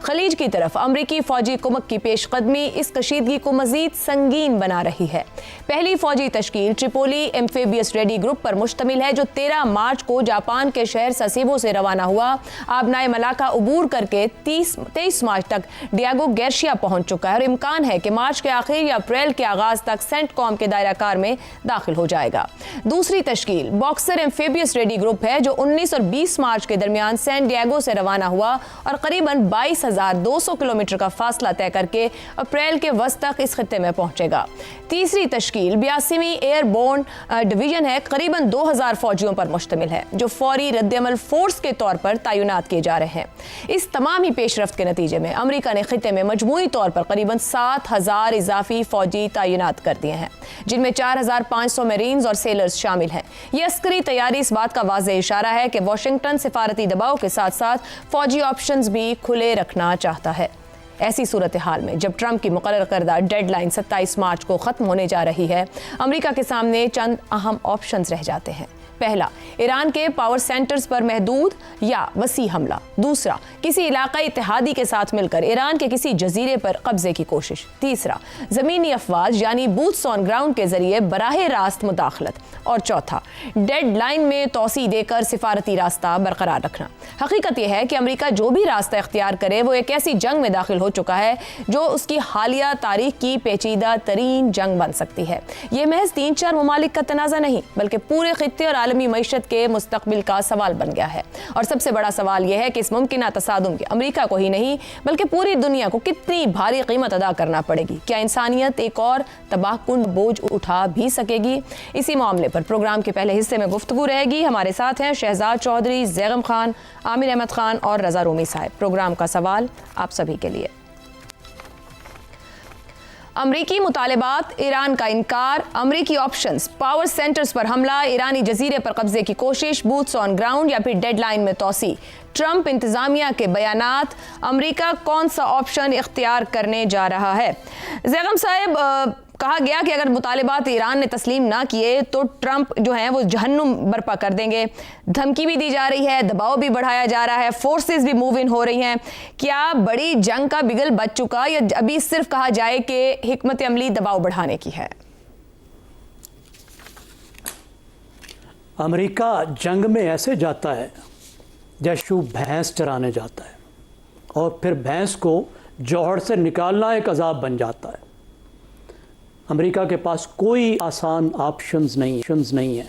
खलीज की तरफ अमरीकी फौजी कुमक की पेशकदमी इस कशीदगी को मजीद संगीन बना रही है। पहली फौजी तश्कील ट्रिपोली एम्फीबियस रेडी ग्रुप पर मुश्तमिल है, जो 13 मार्च को जापान के शहर ससेबो से रवाना हुआ। आबनाए मलाका अबूर करके 23 मार्च तक डियागो गार्सिया पहुंच चुका है और इम्कान है कि मार्च के आखिर या अप्रैल के आगाज तक सेंटकॉम के दायरा कार में दाखिल हो जाएगा। दूसरी तश्कील बॉक्सर एम्फीबियस रेडी ग्रुप है, जो 19 और 20 मार्च के दरमियान सैन डियागो से रवाना हुआ और करीबन 22,200 किलोमीटर का फासला तय करके अप्रैल के वस्त तक इस खित्ते में पहुंचेगा। तीसरी तश्कील 82वीं एयरबोर्न डिवीजन है, करीबन 2000 फौजियों पर मुश्तमिल है, जो फौरी रद्दअमल फोर्स के तौर पर तैनात किए जा रहे हैं। इस तमाम ही पेशरफ्त के नतीजे में अमेरिका ने खित्ते में मजमूई तौर पर करीबन 7000 इजाफी फौजी तैनात कर दिए हैं, जिनमें 4500 मरीन्स और सेलर्स शामिल हैं। ये अस्करी तैयारी इस बात का वाज़ेह इशारा है कि वाशिंगटन सिफारती दबाव के साथ साथ फौजी ऑप्शंस भी खुले रखना चाहता है। ऐसी सूरत हाल में जब ट्रंप की मुकर्रर करदा डेडलाइन 27 मार्च को ख़त्म होने जा रही है, अमेरिका के सामने चंद अहम ऑप्शंस रह जाते हैं। पहला, ईरान के पावर सेंटर्स पर महदूद या वसी हमला। दूसरा, किसी इलाकाई इत्तेहादी के साथ मिलकर ईरान के किसी जजीरे पर कब्जे की कोशिश। तीसरा, ज़मीनी अफवाज यानी बूट्स ऑन ग्राउंड के जरिए बराह रास्त मुदाखलत। और चौथा, डेडलाइन में तोसी देकर सिफारती रास्ता बरकरार रखना। हकीकत यह है कि अमेरिका जो भी रास्ता इख्तियार करे वो एक ऐसी जंग में दाखिल हो चुका है जो उसकी हालिया तारीख की पेचीदा तरीन जंग बन सकती है। ये महज 3-4 ममालिक का तनाज़ा नहीं, बल्कि पूरे खित्ते और आलमी मईशत के मुस्तकबिल का सवाल बन गया है। और सबसे बड़ा सवाल यह है कि इस मुमकिन तसादुम की अमेरिका को ही नहीं बल्कि पूरी दुनिया को कितनी भारी कीमत अदा करना पड़ेगी। क्या इंसानियत एक और तबाहकुन बोझ उठा भी सकेगी? इसी मामले पर प्रोग्राम के पहले हिस्से में गुफ्तगू रहेगी। हमारे साथ हैं शहजाद चौधरी, जैगम खान, आमिर अहमद खान और रजा रूमी साहब। प्रोग्राम का सवाल आप सभी के लिए। अमरीकी मुतालिबात, ईरान का इनकार, अमरीकी ऑप्शंस, पावर सेंटर्स पर हमला, ईरानी जजीरे पर कब्जे की कोशिश, बूट्स ऑन ग्राउंड या फिर डेडलाइन में तोसी, ट्रंप इंतजामिया के बयानात, अमरीका कौन सा ऑप्शन इख्तियार करने जा रहा है? जैगम साहब, कहा गया कि अगर मुतालिबात ईरान ने तस्लीम ना किए तो ट्रंप जो हैं वो जहन्नुम बर्पा कर देंगे। धमकी भी दी जा रही है, दबाव भी बढ़ाया जा रहा है, फोर्सेस भी मूव इन हो रही हैं। क्या बड़ी जंग का बिगल बच चुका या अभी सिर्फ कहा जाए कि हिकमत अमली दबाव बढ़ाने की है? अमेरिका जंग में ऐसे जाता है जैसे भैंस चराने जाता है और फिर भैंस को जौहर से निकालना एक अजाब बन जाता है। अमेरिका के पास कोई आसान ऑप्शंस नहीं है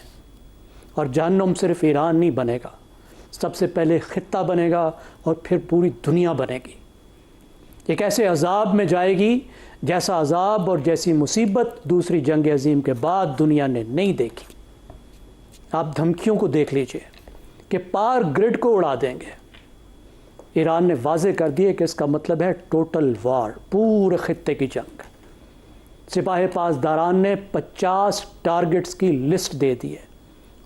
और जहन्नुम सिर्फ ईरान नहीं बनेगा, सबसे पहले खित्ता बनेगा और फिर पूरी दुनिया बनेगी। एक ऐसे अजाब में जाएगी जैसा अजाब और जैसी मुसीबत दूसरी जंग अजीम के बाद दुनिया ने नहीं देखी। आप धमकियों को देख लीजिए कि पार ग्रिड को उड़ा देंगे। ईरान ने वाजे कर दिए कि इसका मतलब है टोटल वार, पूरे खित्ते की जंग। सिपाही पासदारान ने 50 टारगेट्स की लिस्ट दे दी है।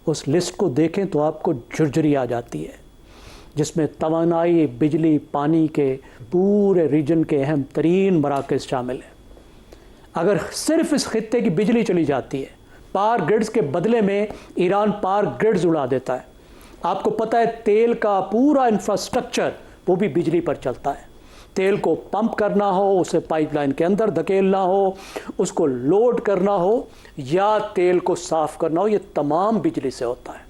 उस लिस्ट को देखें तो आपको झुरझुरी आ जाती है, जिसमें तवानाई, बिजली, पानी के पूरे रीजन के अहम तरीन मराकज़ शामिल हैं। अगर सिर्फ इस खित्ते की बिजली चली जाती है, पावर ग्रिड्स के बदले में ईरान पावर ग्रिड्स उड़ा देता है। आपको पता है तेल का पूरा इंफ्रास्ट्रक्चर वो भी बिजली पर चलता है। तेल को पंप करना हो, उसे पाइपलाइन के अंदर धकेलना हो, उसको लोड करना हो या तेल को साफ़ करना हो, ये तमाम बिजली से होता है।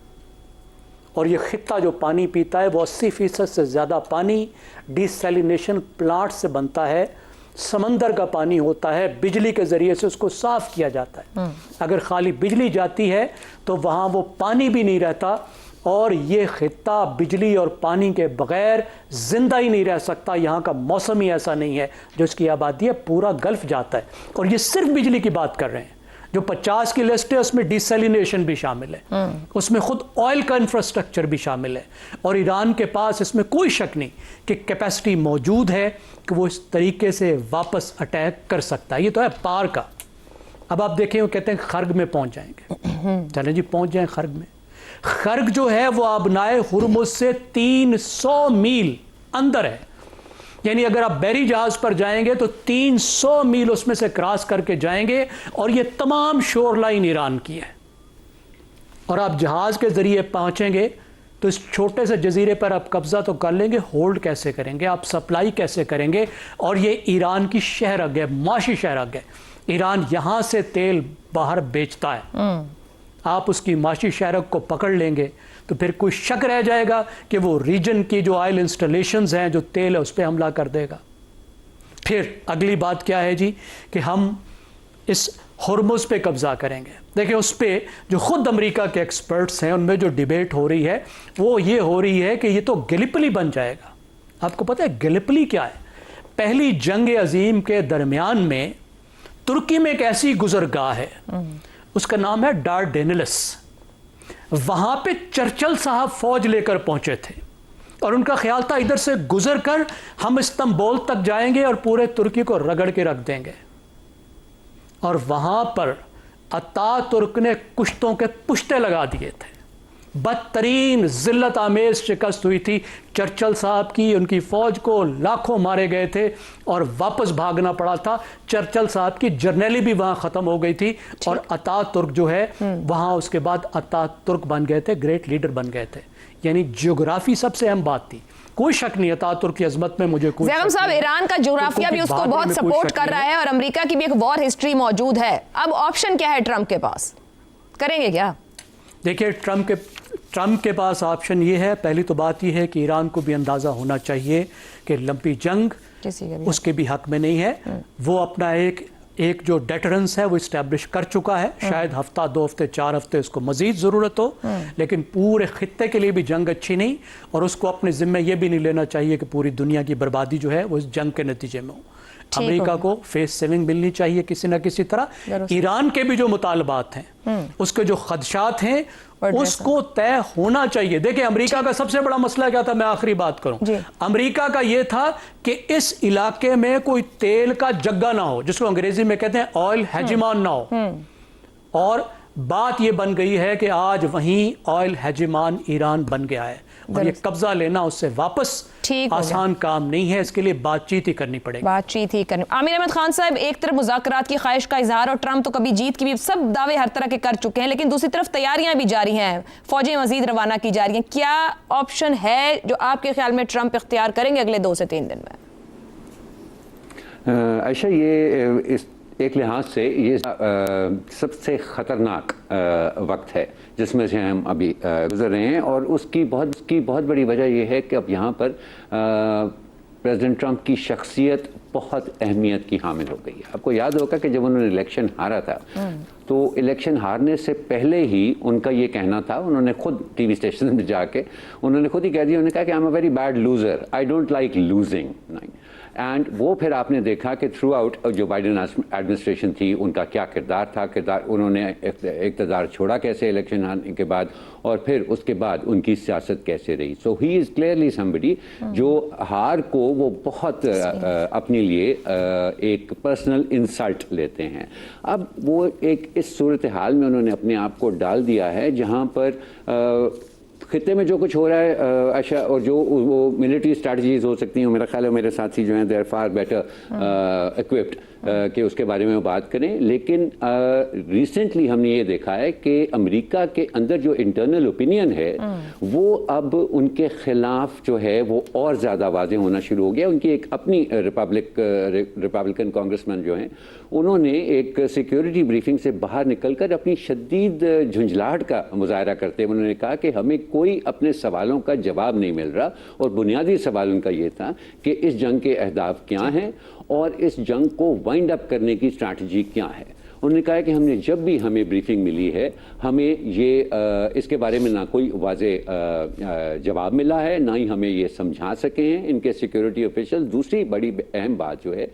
और ये खित्ता जो पानी पीता है वो 80% से ज़्यादा पानी डिसैलिनेशन प्लांट से बनता है। समंदर का पानी होता है, बिजली के ज़रिए से उसको साफ़ किया जाता है। अगर खाली बिजली जाती है तो वहाँ वो पानी भी नहीं रहता और ये खित्ता बिजली और पानी के बग़ैर ज़िंदा ही नहीं रह सकता। यहाँ का मौसम ही ऐसा नहीं है, जो इसकी आबादी है पूरा गल्फ जाता है। और ये सिर्फ बिजली की बात कर रहे हैं। जो 50 की लिस्ट है उसमें डिसैलिनेशन भी शामिल है, उसमें खुद ऑयल का इंफ्रास्ट्रक्चर भी शामिल है। और ईरान के पास इसमें कोई शक नहीं कि कैपेसिटी मौजूद है कि वो इस तरीके से वापस अटैक कर सकता है। ये तो है पार का। अब आप देखें, वो कहते हैं खर्ग में पहुंच जाएंगे। चलें जी, पहुंच जाएं खर्ग में। खर्ग जो है वो आबनाए हुर्मुज़ से 300 मील अंदर है। यानी अगर आप बैरी जहाज पर जाएंगे तो 300 मील उसमें से क्रॉस करके जाएंगे और ये तमाम शोर लाइन ईरान की है। और आप जहाज के जरिए पहुंचेंगे तो इस छोटे से जजीरे पर आप कब्जा तो कर लेंगे, होल्ड कैसे करेंगे, आप सप्लाई कैसे करेंगे? और ये ईरान की शहरग है, माशी शहरग है। ईरान यहाँ से तेल बाहर बेचता है, आप उसकी माशी शहरग को पकड़ लेंगे तो फिर कोई शक रह जाएगा कि वो रीजन की जो ऑयल इंस्टॉलेशंस हैं, जो तेल है, उस पर हमला कर देगा। फिर अगली बात क्या है जी कि हम इस हुर्मुज़ पे कब्जा करेंगे। देखिए, उस पर जो खुद अमेरिका के एक्सपर्ट्स हैं उनमें जो डिबेट हो रही है वो ये हो रही है कि ये तो गलिपली बन जाएगा। आपको पता है गलिपली क्या है? पहली जंग अजीम के दरमियान में तुर्की में एक ऐसी गुजरगाह है, उसका नाम है डारडेनिलस। वहां पे चर्चिल साहब फौज लेकर पहुंचे थे और उनका ख्याल था इधर से गुजर कर हम इस्तांबुल तक जाएंगे और पूरे तुर्की को रगड़ के रख देंगे। और वहां पर अतातुर्क ने कुश्तों के पुश्ते लगा दिए थे। बदतरीन जिल्लत आमेज शिकस्त हुई थी चर्चिल साहब की, उनकी फौज को लाखों मारे गए थे और वापस भागना पड़ा था। चर्चिल साहब की जर्नैली भी वहां खत्म हो गई थी और अतातुर्क जो है वहां उसके बाद अतातुर्क बन गए थे, ग्रेट लीडर बन गए थे। यानी जियोग्राफी सबसे अहम बात थी, कोई शक नहीं है अतातुर्क की अजमत में। मुझे कोई ज़ैगम साहब, ईरान का जोग्राफिया भी उसको बहुत सपोर्ट कर रहा है और अमेरिका की भी एक वॉर हिस्ट्री मौजूद है। अब ऑप्शन क्या है ट्रंप के पास, करेंगे क्या? देखिए, ट्रंप के पास ऑप्शन ये है, पहली तो बात ये है कि ईरान को भी अंदाज़ा होना चाहिए कि लंबी जंग उसके भी हक में नहीं है। वो अपना एक जो डेटरेंस है वो इस्टेब्लिश कर चुका है। शायद हफ्ता, 2 हफ्ते, 4 हफ्ते उसको मजीद ज़रूरत हो, लेकिन पूरे खित्ते के लिए भी जंग अच्छी नहीं। और उसको अपने ज़िम्मे ये भी नहीं लेना चाहिए कि पूरी दुनिया की बर्बादी जो है वो इस जंग के नतीजे में हो। अमेरिका को फेस सेविंग मिलनी चाहिए किसी ना किसी तरह। ईरान के भी जो मुतालबात हैं, उसके जो खदशात हैं, उसको तय होना चाहिए। देखिए, अमेरिका का सबसे बड़ा मसला क्या था, मैं आखिरी बात करूं, अमेरिका का यह था कि इस इलाके में कोई तेल का जग्गा ना हो, जिसको अंग्रेजी में कहते हैं ऑयल हेजिमान ना हो। और बात यह बन गई है कि आज वहीं ऑयल हेजिमान ईरान बन गया है और ये कब्जा लेना उससे वापस आसान काम नहीं है। इसके लिए बातचीत ही करनी पड़ेगी, बातचीत ही करनी। आमिर अहमद खान साहब, एक तरफ मुज़ाकरात की ख्वाहिश का इजहार और ट्रंप तो कभी जीत की भी सब दावे हर तरह के कर चुके हैं, लेकिन दूसरी तरफ तैयारियां भी जारी हैं, फौजें मजीद रवाना की जा रही हैं। क्या ऑप्शन है जो आपके ख्याल में ट्रंप इख्तियार करेंगे अगले 2 से 3 दिन में? आयशा, ये एक लिहाज से ये सबसे ख़तरनाक वक्त है जिसमें से हम अभी गुजर रहे हैं। और उसकी बहुत बड़ी वजह यह है कि अब यहाँ पर प्रेसिडेंट ट्रंप की शख्सियत बहुत अहमियत की हामिल हो गई है। आपको याद होगा कि जब उन्होंने इलेक्शन हारा था तो इलेक्शन हारने से पहले ही उनका ये कहना था, उन्होंने खुद टीवी स्टेशन में जाके उन्होंने खुद ही कह दिया, उन्होंने कहा कि I am a very bad loser, I don't like losing. And वो फिर आपने देखा कि through out Joe Biden administration थी उनका क्या किरदार था, उन्होंने इक़्तिदार छोड़ा कैसे इलेक्शन हारने के बाद, और फिर उसके बाद उनकी सियासत कैसे रही। सो ही इज़ क्लियरली समबडी जो हार को वो बहुत अपने लिए एक पर्सनल इंसल्ट लेते हैं। अब वो एक इस सूरत हाल में उन्होंने अपने आप को डाल दिया है जहाँ पर खित्ते में जो कुछ हो रहा है अच्छा, और जो वो मिलिट्री स्ट्रैटेजीज हो सकती हैं, मेरा ख्याल है मेरे साथी जो हैं they are far better equipped कि उसके बारे में बात करें। लेकिन रिसेंटली हमने ये देखा है कि अमेरिका के अंदर जो इंटरनल ओपिनियन है वो अब उनके खिलाफ जो है वो और ज़्यादा वाज़ेह होना शुरू हो गया। उनकी एक अपनी रिपब्लिकन कांग्रेसमैन जो हैं उन्होंने एक सिक्योरिटी ब्रीफिंग से बाहर निकलकर अपनी शदीद झुंझलाहट का मुजाहरा करते हुए उन्होंने कहा कि हमें कोई अपने सवालों का जवाब नहीं मिल रहा, और बुनियादी सवाल उनका ये था कि इस जंग के अहदाफ क्या हैं और इस जंग को वाइंड अप करने की स्ट्रैटेजी क्या है। उन्होंने कहा कि हमने जब भी हमें ब्रीफिंग मिली है हमें ये इसके बारे में ना कोई वाज़ेह जवाब मिला है, ना ही हमें ये समझा सके हैं इनके सिक्योरिटी ऑफिशियल। दूसरी बड़ी अहम बात जो है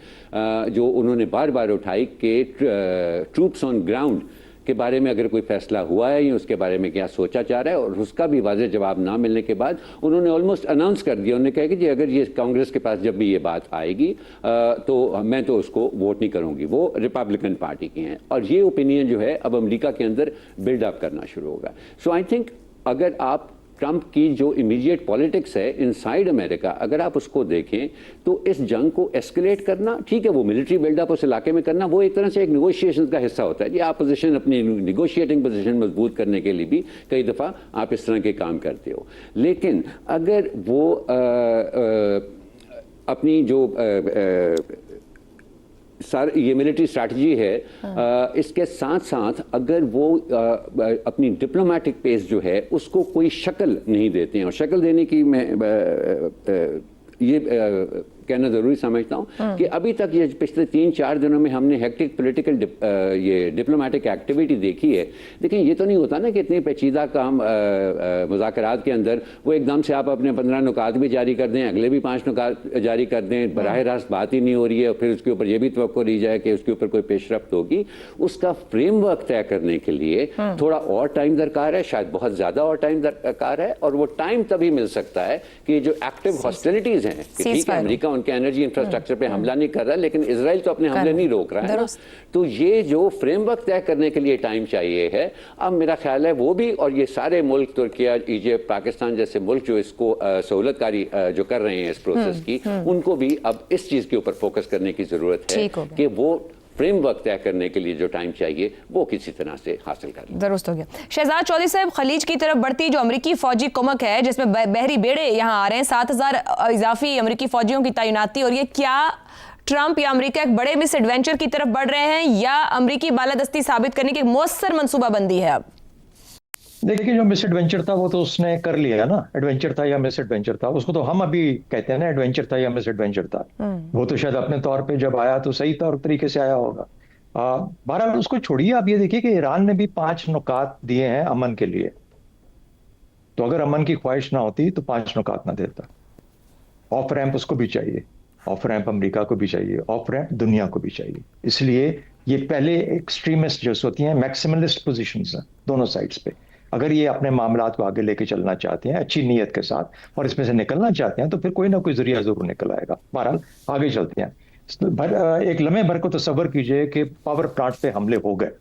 जो उन्होंने बार बार उठाई कि ट्रूप्स ऑन ग्राउंड के बारे में अगर कोई फैसला हुआ है या उसके बारे में क्या सोचा जा रहा है, और उसका भी वाज़ेह जवाब ना मिलने के बाद उन्होंने ऑलमोस्ट अनाउंस कर दिया, उन्होंने कहा कि जी अगर ये कांग्रेस के पास जब भी ये बात आएगी तो मैं तो उसको वोट नहीं करूंगी। वो रिपब्लिकन पार्टी की हैं और ये ओपिनियन जो है अब अमेरिका के अंदर बिल्डअप करना शुरू होगा। सो आई थिंक अगर आप ट्रंप की जो इमीडिएट पॉलिटिक्स है इनसाइड अमेरिका, अगर आप उसको देखें तो इस जंग को एस्केलेट करना, ठीक है, वो मिलिट्री बिल्डअप उस इलाके में करना, वो एक तरह से एक निगोशिएशन का हिस्सा होता है। ये आप पोजीशन, अपनी निगोशिएटिंग पोजीशन मजबूत करने के लिए भी कई दफ़ा आप इस तरह के काम करते हो। लेकिन अगर वो अपनी जो ये मिलिट्री स्ट्रैटेजी है, इसके साथ साथ अगर वो अपनी डिप्लोमेटिक पेस जो है उसको कोई शक्ल नहीं देते हैं, और शक्ल देने की मैं ये कहना ज़रूरी समझता हूँ कि अभी तक ये पिछले 3-4 दिनों में हमने हेक्टिक पॉलिटिकल ये डिप्लोमेटिक एक्टिविटी देखी है। लेकिन ये तो नहीं होता ना कि इतनी पेचीदा काम मुज़ाकरात के अंदर वो एकदम से आप अपने 15 नुकात भी जारी कर दें, अगले भी 5 नुकात जारी कर दें, बराह रास्त बात ही नहीं हो रही है, और फिर उसके ऊपर ये भी तवक्को दी जाए कि उसके ऊपर कोई पेशरफ्त होगी। उसका फ्रेमवर्क तय करने के लिए थोड़ा और टाइम दरकार है, शायद बहुत ज़्यादा और टाइम दरकार है, और वो टाइम तभी मिल सकता है कि जो एक्टिव हॉस्टिलिटीज़ हैं, ठीक है, अमेरिका उनके एनर्जी इंफ्रास्ट्रक्चर पे हमला नहीं कर रहा, लेकिन इजराइल तो अपने हमले नहीं रोक रहा है ना। तो ये जो फ्रेमवर्क तय करने के लिए टाइम चाहिए है, अब मेरा ख्याल है वो भी, और ये सारे मुल्क, तुर्किया, इजिप्ट, पाकिस्तान जैसे मुल्क जो इसको सहूलतकारी जो कर रहे हैं इस प्रोसेस की, उनको भी अब इस चीज के ऊपर फोकस करने की जरूरत है कि वो फ्रेमवर्क तय करने के लिए जो टाइम चाहिए वो किसी तरह से हासिल कर लें। दुरुस्त हो गया। शहजाद चौधरी साहब, खलीज की तरफ बढ़ती जो अमेरिकी फौजी कुमक है, जिसमें बहरी बेड़े यहाँ आ रहे हैं, 7,000 इजाफी अमेरिकी फौजियों की तैनाती, और ये क्या ट्रंप या अमेरिका एक बड़े मिस एडवेंचर की तरफ बढ़ रहे हैं, या अमेरिकी बालादस्ती साबित करने की एक मौसर मनसूबाबंदी है? अब देखिए, जो मिस एडवेंचर था वो तो उसने कर लिया ना। एडवेंचर था या मिस एडवेंचर था, उसको तो हम अभी कहते हैं ना, एडवेंचर था या मिस एडवेंचर था। वो तो शायद अपने तौर पे जब आया तो सही तौर तरीके से आया होगा। बहरहाल उसको छोड़िए, आप ये देखिए कि ईरान ने भी 5 नुकात दिए हैं अमन के लिए। तो अगर अमन की ख्वाहिश ना होती तो 5 नुकात ना देता। ऑफ रैंप उसको भी चाहिए, ऑफ रैंप अमेरिका को भी चाहिए, ऑफ रैंप दुनिया को भी चाहिए। इसलिए ये पहले एक्सट्रीमिस्ट जो होती हैं, मैक्सिमलिस्ट पोजिशंस हैं दोनों साइड्स पे। अगर ये अपने मामलात को आगे लेके चलना चाहते हैं अच्छी नीयत के साथ, और इसमें से निकलना चाहते हैं, तो फिर कोई ना कोई जरिया जरूर निकल आएगा। बहरहाल आगे चलते हैं। एक लम्हे भर को तसव्वुर कीजिए कि पावर प्लांट पे हमले हो गए,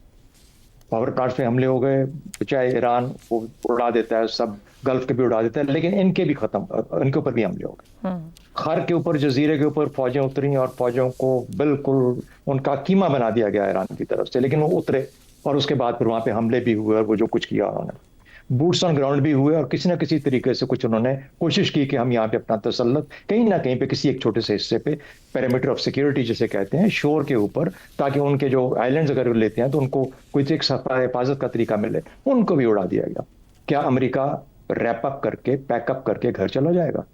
पावर प्लांट पे हमले हो गए, चाहे ईरान वो उड़ा देता है, सब गल्फ के भी उड़ा देता है, लेकिन इनके भी खत्म, इनके ऊपर भी हमले हो गए। खर के ऊपर, जजीरे के ऊपर फौजें उतरी, और फौजों को बिल्कुल उनका कीमा बना दिया गया ईरान की तरफ से। लेकिन वो उतरे, और उसके बाद फिर वहां पे हमले भी हुए, और वो जो कुछ किया उन्होंने, बूट्स ऑन ग्राउंड भी हुए, और किसी ना किसी तरीके से कुछ उन्होंने कोशिश की कि हम यहाँ पे अपना तसल्लुत कहीं ना कहीं पे किसी एक छोटे से हिस्से पे, पेरीमीटर ऑफ सिक्योरिटी जिसे कहते हैं, शोर के ऊपर, ताकि उनके जो आइलैंड्स अगर लेते हैं तो उनको कोई एक हिफाजत का तरीका मिले, उनको भी उड़ा दिया गया। क्या अमेरिका रैप अप करके, पैकअप करके घर चला जाएगा?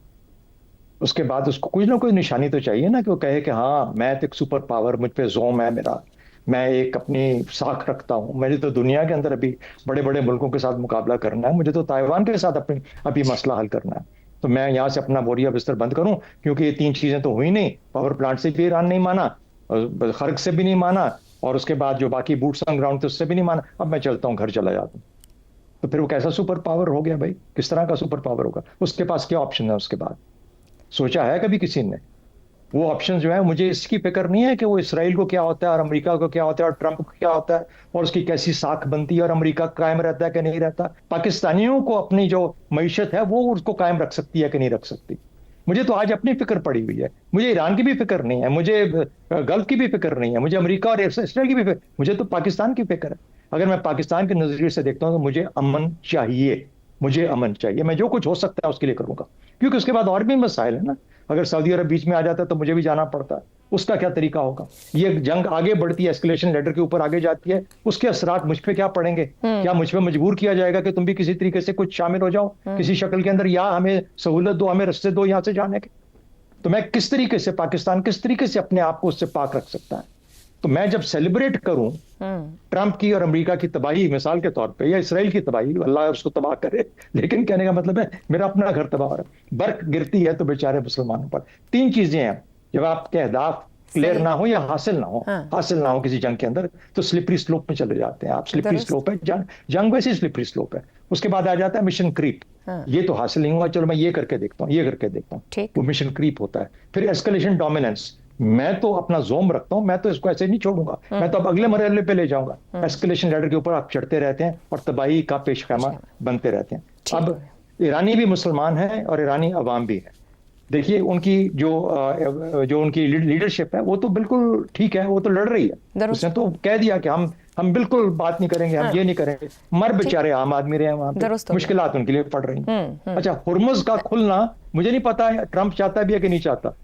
उसके बाद उसको कुछ ना कोई निशानी तो चाहिए ना, कि वो कहे कि हाँ मैं तो एक सुपर पावर, मुझ पे जोम है मेरा, मैं एक अपनी साख रखता हूं, मुझे तो दुनिया के अंदर अभी बड़े बड़े मुल्कों के साथ मुकाबला करना है, मुझे तो ताइवान के साथ अपनी अभी मसला हल करना है, तो मैं यहाँ से अपना बोरिया बिस्तर बंद करूं, क्योंकि ये 3 चीजें तो हुई नहीं। पावर प्लांट से भी ईरान नहीं माना, खर्ग से भी नहीं माना, और उसके बाद जो बाकी बूट्स ऑन ग्राउंड थे उससे भी नहीं माना, अब मैं चलता हूँ, घर चला जाता हूँ। तो फिर वो कैसा सुपर पावर हो गया भाई? किस तरह का सुपर पावर होगा? उसके पास क्या ऑप्शन है? उसके बाद सोचा है कभी किसी ने? वो ऑप्शन जो है, मुझे इसकी फिक्र नहीं है कि वो इसराइल को क्या होता है, और अमेरिका को क्या होता है, और ट्रंप को क्या होता है, और उसकी कैसी साख बनती है, और अमेरिका कायम रहता है कि नहीं रहता। पाकिस्तानियों को अपनी जो मईशत है वो उसको कायम रख सकती है कि नहीं रख सकती। मुझे तो आज अपनी फिक्र पड़ी हुई है। मुझे ईरान की भी फिक्र नहीं है, मुझे गल्फ की भी फिक्र नहीं है, मुझे अमेरिका और इसराइल की भी फिक्र, मुझे तो पाकिस्तान की फिक्र है। अगर मैं पाकिस्तान के नजरिए से देखता हूँ तो मुझे अमन चाहिए, मुझे अमन चाहिए। मैं जो कुछ हो सकता है उसके लिए करूंगा, क्योंकि उसके बाद और भी मसाइल है ना। अगर सऊदी अरब बीच में आ जाता है तो मुझे भी जाना पड़ता है, उसका क्या तरीका होगा? ये जंग आगे बढ़ती है, एस्केलेशन लेडर के ऊपर आगे जाती है, उसके असरात मुझ पे क्या पड़ेंगे? क्या मुझ पे मजबूर किया जाएगा कि तुम भी किसी तरीके से कुछ शामिल हो जाओ किसी शक्ल के अंदर, या हमें सहूलत दो, हमें रास्ते दो यहाँ से जाने के? तो मैं किस तरीके से, पाकिस्तान किस तरीके से अपने आप को उससे पाक रख सकता है? तो मैं जब सेलिब्रेट करूं ट्रंप की और अमेरिका की तबाही मिसाल के तौर पे, या इसराइल की तबाही, अल्लाह उसको तबाह करे, लेकिन कहने का मतलब है मेरा अपना घर तबाह हो रहा है। बर्फ गिरती है तो बेचारे मुसलमानों पर। 3 चीजें हैं, जब आपके अहदाफ क्लियर ना हो या हासिल ना हो, हासिल ना हो किसी जंग के अंदर, तो स्लिपरी स्लोप में चले जाते हैं आप। स्लिपरी स्लोप है जंग वैसे स्लिपरी स्लोप है। उसके बाद आ जाता है मिशन क्रीप। ये तो हासिल नहीं हुआ, चलो मैं ये करके देखता हूँ, ये करके देखता हूँ, वो मिशन क्रीप होता है। फिर एस्केलेशन डोमिनेंस, मैं तो अपना जोम रखता हूं, मैं तो इसको ऐसे नहीं छोड़ूंगा, मैं तो अब अगले मरहले पे ले जाऊंगा। एस्केलेशन लैडर के ऊपर आप चढ़ते रहते हैं और तबाही का पेशखैमा बनते रहते हैं। अब ईरानी भी मुसलमान हैं और ईरानी अवाम भी है। देखिए उनकी जो उनकी लीडरशिप है वो तो बिल्कुल ठीक है, वो तो लड़ रही है। उसने तो कह दिया कि हम बिल्कुल बात नहीं करेंगे, हम ये नहीं करेंगे। मर बेचारे आम आदमी रहे हैं वहां पे, मुश्किलात उनके लिए पड़ रही हैं। अच्छा, हुर्मुज का खुलना मुझे नहीं पता है ट्रंप चाहता भी है कि नहीं चाहता।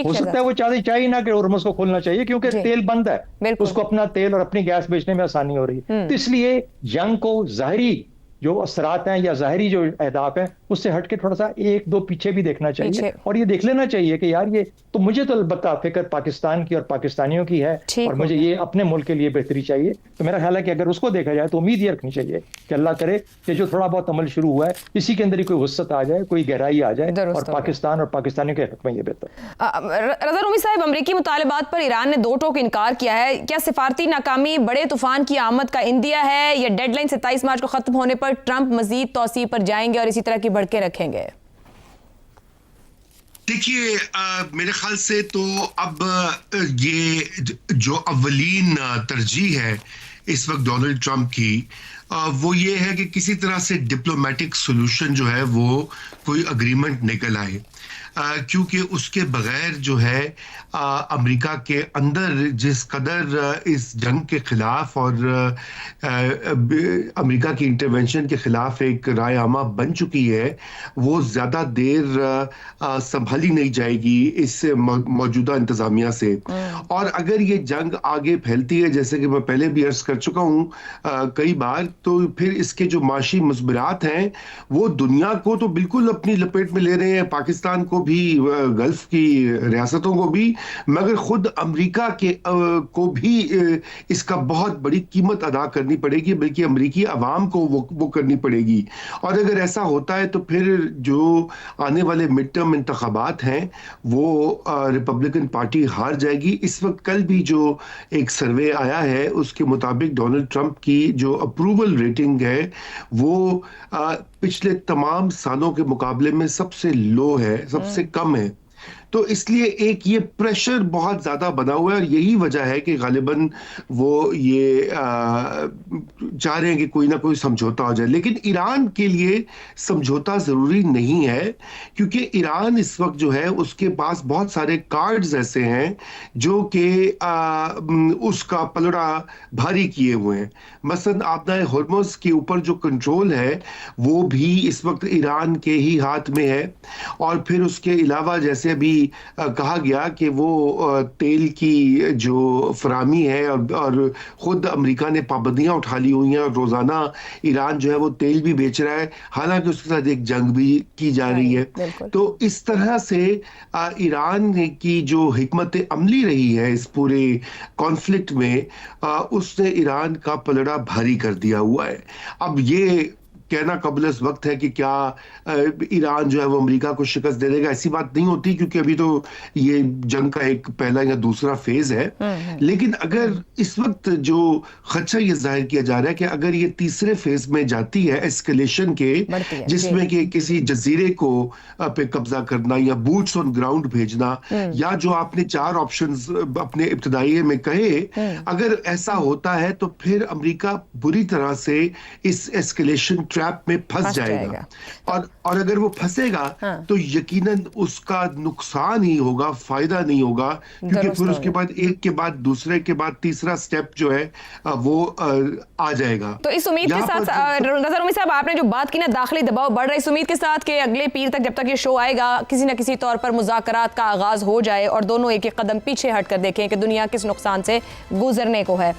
हो सकता है वो चाहिए ना कि हुर्मुज को खोलना चाहिए, क्योंकि तेल बंद है, उसको अपना तेल और अपनी गैस बेचने में आसानी हो रही है। तो इसलिए जंग को जाहिरी जो असरात हैं या जाहिरी जो अहदाफ हैं उससे हटके थोड़ा सा एक दो पीछे भी देखना चाहिए और ये देख लेना चाहिए कि यार ये तो मुझे तो अलबत्ता फिक्र पाकिस्तान की और पाकिस्तानियों की है और मुझे ये अपने मुल्क के लिए बेहतरी चाहिए। तो मेरा ख्याल है कि अगर उसको देखा जाए तो उम्मीद ये रखनी चाहिए कि अल्लाह करे कि जो थोड़ा बहुत अमल शुरू हुआ है इसी के अंदर ही कोई वसत आ जाए, कोई गहराई आ जाए और पाकिस्तान और पाकिस्तानियों के हक में ये बेहतर। रज़ा रूमी साहब, अमरीकी मुतालबात पर ईरान ने दो टोक इनकार किया है। क्या सिफारती नाकामी बड़े तूफान की आमद का इंदिया है या डेडलाइन 27 मार्च को खत्म होने पर ट्रंप मजीद तौसी पर जाएंगे और इसी तरह की भड़के रखेंगे? देखिए, मेरे ख्याल से तो अब ये जो अव्वलीन तरजीह है इस वक्त डोनाल्ड ट्रंप की, वो ये है कि किसी तरह से डिप्लोमेटिक सोल्यूशन जो है वो कोई अग्रीमेंट निकल आए, क्योंकि उसके बगैर जो है अमेरिका के अंदर जिस कदर इस जंग के खिलाफ और अमेरिका की इंटरवेंशन के खिलाफ एक राय आमा बन चुकी है, वो ज़्यादा देर संभाली नहीं जाएगी इस मौजूदा इंतज़ामिया से। और अगर ये जंग आगे फैलती है, जैसे कि मैं पहले भी अर्ज कर चुका हूँ कई बार, तो फिर इसके जो माशी मुस्बरात हैं वो दुनिया को तो बिल्कुल अपनी लपेट में ले रहे हैं, पाकिस्तान को भी, गल्फ की रियासतों को भी, मगर खुद अमेरिका के को भी इसका बहुत बड़ी कीमत अदा करनी पड़ेगी, बल्कि अमेरिकी अवाम को वो करनी पड़ेगी। और अगर ऐसा होता है तो फिर जो आने वाले मिड टर्म इंतखाबात हैं वो रिपब्लिकन पार्टी हार जाएगी। इस वक्त कल भी जो एक सर्वे आया है उसके मुताबिक डोनाल्ड ट्रंप की जो अप्रूवल रेटिंग है वो पिछले तमाम सालों के मुकाबले में सबसे लो है, सबसे कम है। तो इसलिए एक ये प्रेशर बहुत ज़्यादा बना हुआ है और यही वजह है कि गालिबन वो ये चाह रहे हैं कि कोई ना कोई समझौता हो जाए। लेकिन ईरान के लिए समझौता ज़रूरी नहीं है, क्योंकि ईरान इस वक्त जो है उसके पास बहुत सारे कार्ड्स ऐसे हैं जो कि उसका पलड़ा भारी किए हुए हैं। मसलन आपने हुर्मुज़ के ऊपर जो कंट्रोल है वो भी इस वक्त ईरान के ही हाथ में है। और फिर उसके अलावा जैसे अभी कहा गया कि वो तेल की जो फरामी है और खुद अमेरिका ने पाबंदियां उठा ली हुई हैं और रोजाना ईरान जो है वो तेल भी बेच रहा है, हालांकि उसके साथ एक जंग भी की जा रही है। तो इस तरह से ईरान की जो हिकमत अमली रही है इस पूरे कॉन्फ्लिक्ट में, उसने ईरान का पलड़ा भारी कर दिया हुआ है। अब ये कहना कबल इस वक्त है कि क्या ईरान जो है वो अमेरिका को शिकस्त दे देगा, ऐसी बात नहीं होती, क्योंकि अभी तो ये जंग का एक पहला या दूसरा फेज है। लेकिन अगर इस वक्त जो खदशा ये जाहिर किया जा रहा है कि अगर ये तीसरे फेज में जाती है एस्केलेशन के, जिसमें कि किसी जजीरे को पे कब्जा करना या बूट्स ऑन ग्राउंड भेजना, या जो आपने 4 ऑप्शंस अपने इब्तदाई में कहे, अगर ऐसा होता है तो फिर अमेरिका बुरी तरह से इस एस्केलेशन ट्रैप में फंस जाएगा। और अगर वो फंसेगा तो यकीनन उसका नुकसान ही होगा, फायदा नहीं होगा, क्योंकि फिर उसके बाद एक के बाद दूसरे के बाद तीसरा स्टेप जो है वो आ जाएगा। तो इस उम्मीद के साथ रज़ा रूमी साहब, आपने जो बात की ना, दाखिली दबाव बढ़ रहा है, इस उम्मीद के साथ कि अगले पीर तक जब तक ये शो आएगा किसी न किसी तौर पर मुज़ाकरात का आगाज हो जाए और दोनों एक एक कदम पीछे हटकर देखें कि दुनिया किस नुकसान से गुजरने को है।